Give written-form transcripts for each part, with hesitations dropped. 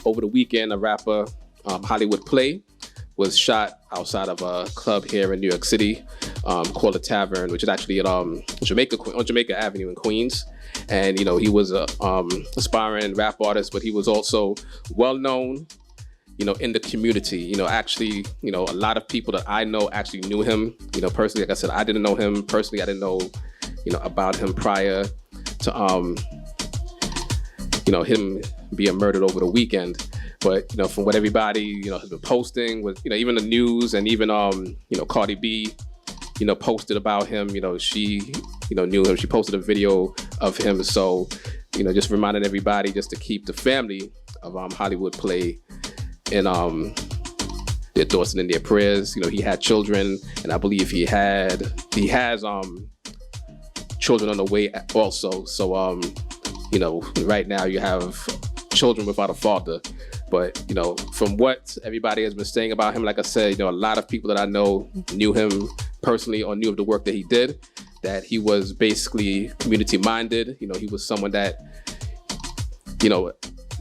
over the weekend, a rapper, Hollywood Play, was shot outside of a club here in New York City called The Tavern, which is actually at on Jamaica Avenue in Queens. And, he was a aspiring rap artist, but he was also well known, in the community. Actually, a lot of people that I know actually knew him, personally. Like I said, I didn't know him personally. I didn't know, about him prior to, him being murdered over the weekend. But, from what everybody, has been posting with, even the news and even, Cardi B, posted about him, she, knew him. She posted a video of him. So, just reminding everybody just to keep the family of Hollywood Play in their thoughts and in their prayers. He had children, and I believe he has children on the way also. So, right now you have children without a father. But, from what everybody has been saying about him, like I said, a lot of people that I know knew him personally or knew of the work that he did, that he was basically community-minded. He was someone that,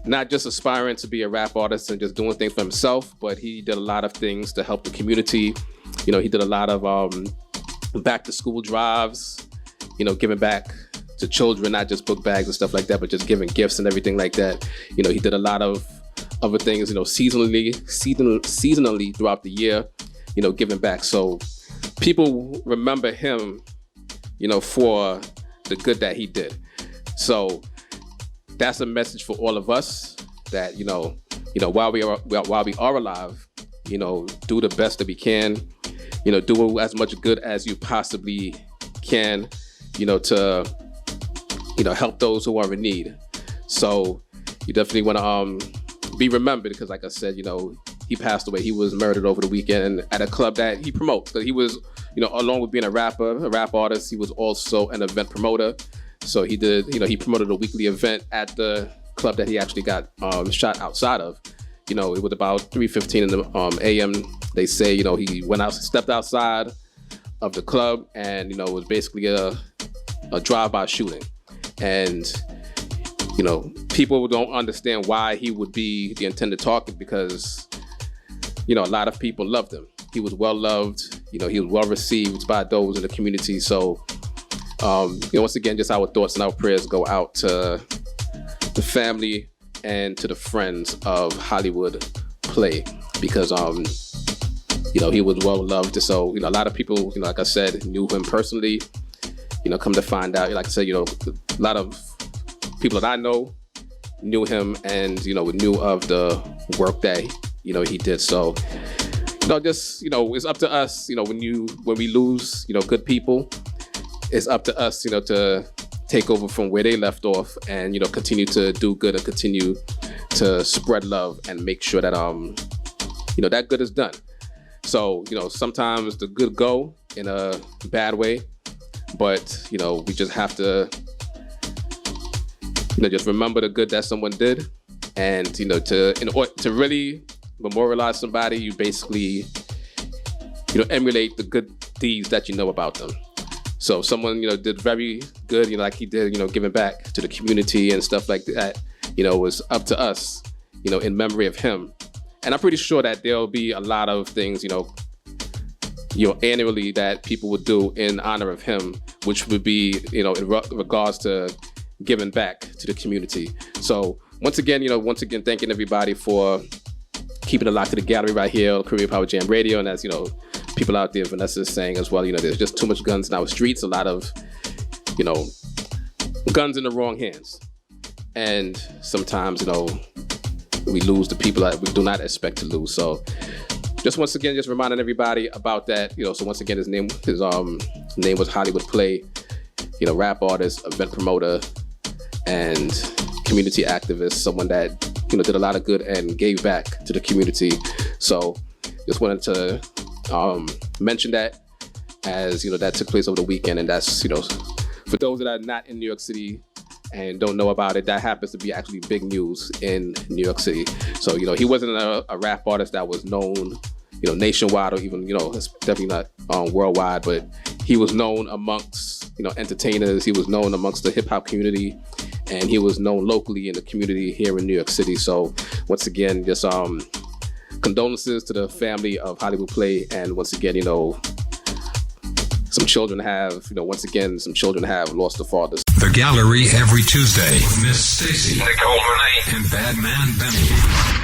not just aspiring to be a rap artist and just doing things for himself, but he did a lot of things to help the community. He did a lot of back-to-school drives, giving back to children, not just book bags and stuff like that, but just giving gifts and everything like that. He did a lot of other things, seasonally throughout the year, giving back. So people remember him, for the good that he did. So that's a message for all of us that, while we are alive, do the best that we can, do as much good as you possibly can, to, help those who are in need. So you definitely want to be remembered because, like I said, he passed away. He was murdered over the weekend at a club that he promotes. So he was, along with being a rap artist, he was also an event promoter. So he did, he promoted a weekly event at the club that he actually got shot outside of. It was about 3:15 in the a.m. They say, he went out, stepped outside of the club, and it was basically a drive-by shooting. And people don't understand why he would be the intended target because, a lot of people loved him. He was well loved. He was well received by those in the community. So, once again, just our thoughts and our prayers go out to the family and to the friends of Hollywood Play because, he was well loved. So, a lot of people, like I said, knew him personally. Come to find out, like I said, a lot of people that I know knew him and, knew of the work that, he did. So, just, it's up to us, when we lose, good people, it's up to us, to take over from where they left off and, continue to do good and continue to spread love and make sure that, that good is done. So, sometimes the good go in a bad way, but, we just have to, just remember the good that someone did, and to really memorialize somebody, you basically emulate the good deeds that you know about them. So if someone did very good, like he did, giving back to the community and stuff like that, was up to us, in memory of him. And I'm pretty sure that there'll be a lot of things, annually that people would do in honor of him, which would be, in regards to giving back to the community. So once again, thanking everybody for keeping it locked to the gallery right here on Caribbean Power Jam Radio. And as people out there, Vanessa is saying as well, there's just too much guns in our streets, a lot of, guns in the wrong hands. And sometimes, we lose the people that we do not expect to lose. So just once again, just reminding everybody about that, so once again, his name was Hollywood Play, rap artist, event promoter, and community activist, someone that, did a lot of good and gave back to the community. So just wanted to mention that as, that took place over the weekend. And that's, for those that are not in New York City and don't know about it, that happens to be actually big news in New York City. So, he wasn't a rap artist that was known, nationwide or even, it's definitely not worldwide, but he was known amongst, entertainers. He was known amongst the hip hop community. and he was known locally in the community here in New York City. So once again, just condolences to the family of Hollywood Play, and once again, some children have lost their fathers. The Gallery every Tuesday. Miss Stacy, Nicole Monet, and Badman Benny.